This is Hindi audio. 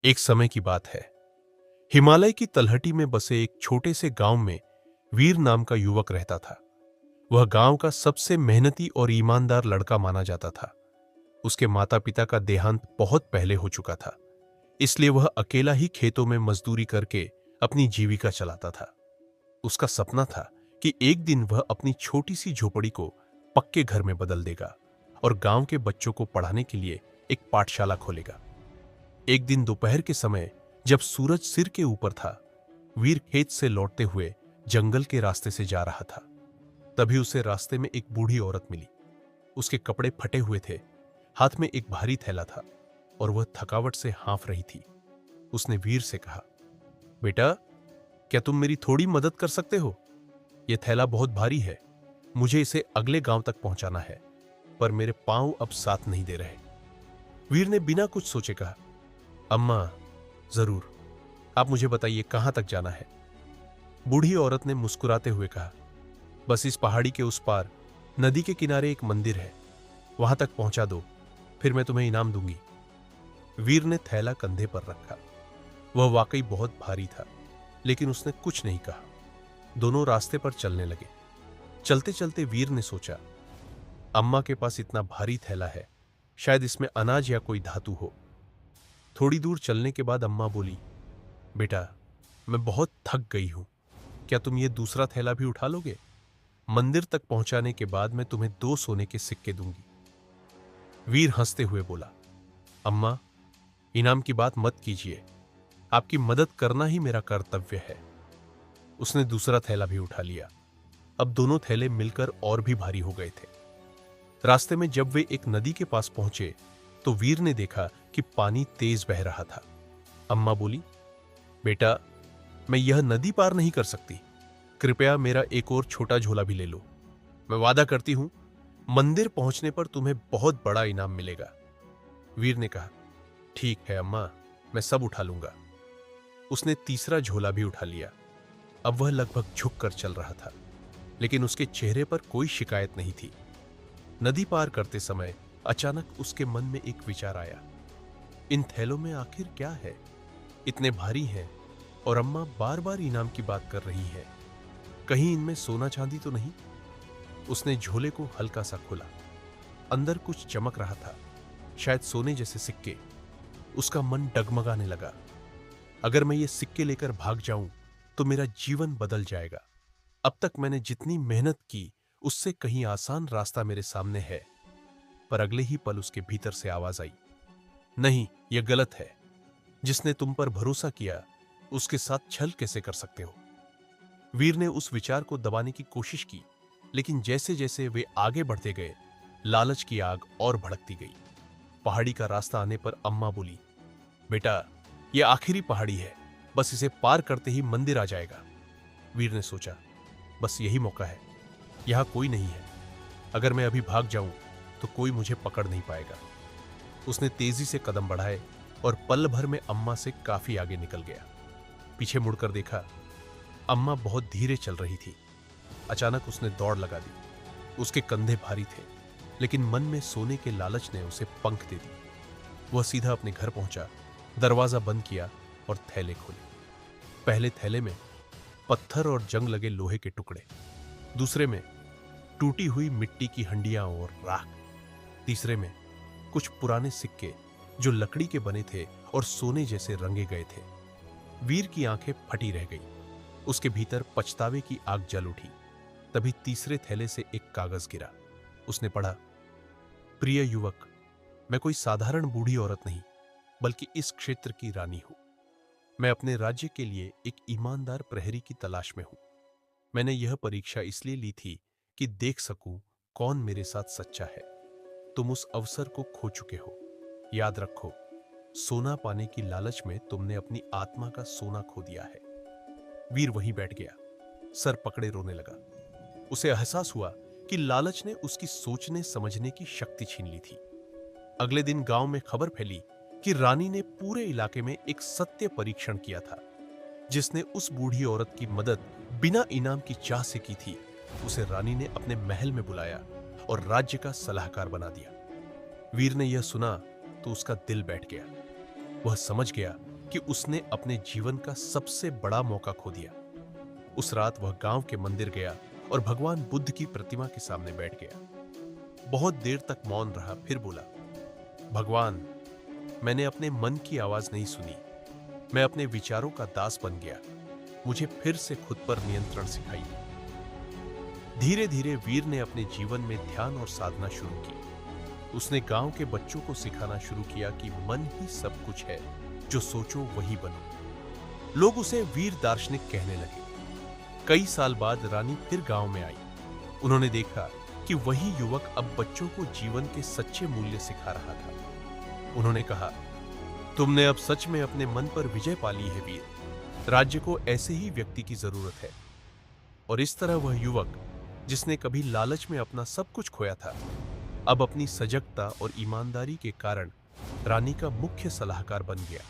एक समय की बात है। हिमालय की तलहटी में बसे एक छोटे से गांव में वीर नाम का युवक रहता था। वह गांव का सबसे मेहनती और ईमानदार लड़का माना जाता था। उसके माता पिता का देहांत बहुत पहले हो चुका था, इसलिए वह अकेला ही खेतों में मजदूरी करके अपनी जीविका चलाता था। उसका सपना था कि एक दिन वह अपनी छोटी सी झोपड़ी को पक्के घर में बदल देगा और गांव के बच्चों को पढ़ाने के लिए एक पाठशाला खोलेगा। एक दिन दोपहर के समय जब सूरज सिर के ऊपर था, वीर खेत से लौटते हुए जंगल के रास्ते से जा रहा था। तभी उसे रास्ते में एक बूढ़ी औरत मिली। उसके कपड़े फटे हुए थे, हाथ में एक भारी थैला था और वह थकावट से हाँफ रही थी। उसने वीर से कहा, बेटा, क्या तुम मेरी थोड़ी मदद कर सकते हो? यह थैला बहुत भारी है, मुझे इसे अगले गांव तक पहुंचाना है, पर मेरे पांव अब साथ नहीं दे रहे। वीर ने बिना कुछ सोचे कहा, अम्मा, जरूर, आप मुझे बताइए कहां तक जाना है? बूढ़ी औरत ने मुस्कुराते हुए कहा, बस इस पहाड़ी के उस पार नदी के किनारे एक मंदिर है, वहां तक पहुंचा दो, फिर मैं तुम्हें इनाम दूंगी। वीर ने थैला कंधे पर रखा। वह वाकई बहुत भारी था, लेकिन उसने कुछ नहीं कहा। दोनों रास्ते पर चलने लगे। चलते चलते वीर ने सोचा, अम्मा के पास इतना भारी थैला है, शायद इसमें अनाज या कोई धातु हो। थोड़ी दूर चलने के बाद अम्मा बोली, बेटा, मैं बहुत थक गई हूं, क्या तुम ये दूसरा थैला भी उठा लोगे? मंदिर तक पहुंचाने के बाद मैं तुम्हें 2 सोने के सिक्के दूंगी। वीर हंसते हुए बोला, अम्मा, इनाम की बात मत कीजिए, आपकी मदद करना ही मेरा कर्तव्य है। उसने दूसरा थैला भी उठा लिया। अब दोनों थैले मिलकर और भी भारी हो गए थे। रास्ते में जब वे एक नदी के पास पहुंचे तो वीर ने देखा कि पानी तेज बह रहा था। अम्मा बोली, बेटा, मैं यह नदी पार नहीं कर सकती, कृपया मेरा एक और छोटा झोला भी ले लो। मैं वादा करती हूं, मंदिर पहुंचने पर तुम्हें बहुत बड़ा इनाम मिलेगा। वीर ने कहा, ठीक है अम्मा, मैं सब उठा लूंगा। उसने तीसरा झोला भी उठा लिया। अब वह लगभग झुक कर चल रहा था, लेकिन उसके चेहरे पर कोई शिकायत नहीं थी। नदी पार करते समय अचानक उसके मन में एक विचार आया, इन थैलों में आखिर क्या है? इतने भारी हैं और अम्मा बार बार इनाम की बात कर रही है, कहीं इनमें सोना चांदी तो नहीं? उसने झोले को हल्का सा खोला। अंदर कुछ चमक रहा था, शायद सोने जैसे सिक्के। उसका मन डगमगाने लगा। अगर मैं ये सिक्के लेकर भाग जाऊं तो मेरा जीवन बदल जाएगा। अब तक मैंने जितनी मेहनत की उससे कहीं आसान रास्ता मेरे सामने है। पर अगले ही पल उसके भीतर से आवाज आई, नहीं, यह गलत है। जिसने तुम पर भरोसा किया उसके साथ छल कैसे कर सकते हो? वीर ने उस विचार को दबाने की कोशिश की, लेकिन जैसे जैसे वे आगे बढ़ते गए, लालच की आग और भड़कती गई। पहाड़ी का रास्ता आने पर अम्मा बोली, बेटा, यह आखिरी पहाड़ी है, बस इसे पार करते ही मंदिर आ जाएगा। वीर ने सोचा, बस यही मौका है, यहां कोई नहीं है। अगर मैं अभी भाग जाऊं तो कोई मुझे पकड़ नहीं पाएगा। उसने तेजी से कदम बढ़ाए और पल भर में अम्मा से काफी आगे निकल गया। पीछे मुड़कर देखा, अम्मा बहुत धीरे चल रही थी। अचानक उसने दौड़ लगा दी। उसके कंधे भारी थे, लेकिन मन में सोने के लालच ने उसे पंख दे दी। वह सीधा अपने घर पहुंचा, दरवाजा बंद किया और थैले खोले। पहले थैले में पत्थर और जंग लगे लोहे के टुकड़े, दूसरे में टूटी हुई मिट्टी की हंडियां और राख, तीसरे में कुछ पुराने सिक्के जो लकड़ी के बने थे और सोने जैसे रंगे गए थे। वीर की आंखें फटी रह गईं। उसके भीतर पछतावे की आग जल उठी। तभी तीसरे थैले से एक कागज गिरा। उसने पढ़ा, प्रिय युवक, मैं कोई साधारण बूढ़ी औरत नहीं, बल्कि इस क्षेत्र की रानी हूं। मैं अपने राज्य के लिए एक ईमानदार प्रहरी की तलाश में हूं। मैंने यह परीक्षा इसलिए ली थी कि देख सकूं कौन मेरे साथ सच्चा है। तुम उस अवसर को खो चुके हो। याद रखो, सोना पाने की लालच में तुमने अपनी आत्मा का सोना खो दिया है। वीर वहीं बैठ गया, सर पकड़े रोने लगा। उसे एहसास हुआ कि लालच ने उसकी सोचने समझने की शक्ति छीन ली थी। अगले दिन गांव में खबर फैली कि रानी ने पूरे इलाके में एक सत्य परीक्षण किया था। जिसने उस बूढ़ी औरत की मदद बिना इनाम की चाह से की थी, उसे रानी ने अपने महल में बुलाया और राज्य का सलाहकार बना दिया। वीर ने यह सुना तो उसका दिल बैठ गया। वह समझ गया कि उसने अपने जीवन का सबसे बड़ा मौका खो दिया। उस रात वह गांव के मंदिर गया और भगवान बुद्ध की प्रतिमा के सामने बैठ गया। बहुत देर तक मौन रहा, फिर बोला, भगवान, मैंने अपने मन की आवाज नहीं सुनी। मैं अपने विचारों का दास बन गया। मुझे फिर से खुद पर नियंत्रण सिखाइए। धीरे धीरे वीर ने अपने जीवन में ध्यान और साधना शुरू की। उसने गांव के बच्चों को सिखाना शुरू किया कि मन ही सब कुछ है, जो सोचो वही बनो। लोग उसे वीर दार्शनिक कहने लगे। कई साल बाद रानी फिर गांव में आई। उन्होंने देखा कि वही युवक अब बच्चों को जीवन के सच्चे मूल्य सिखा रहा था। उन्होंने कहा, तुमने अब सच में अपने मन पर विजय पा ली है वीर। राज्य को ऐसे ही व्यक्ति की जरूरत है। और इस तरह वह युवक, जिसने कभी लालच में अपना सब कुछ खोया था, अब अपनी सजगता और ईमानदारी के कारण रानी का मुख्य सलाहकार बन गया।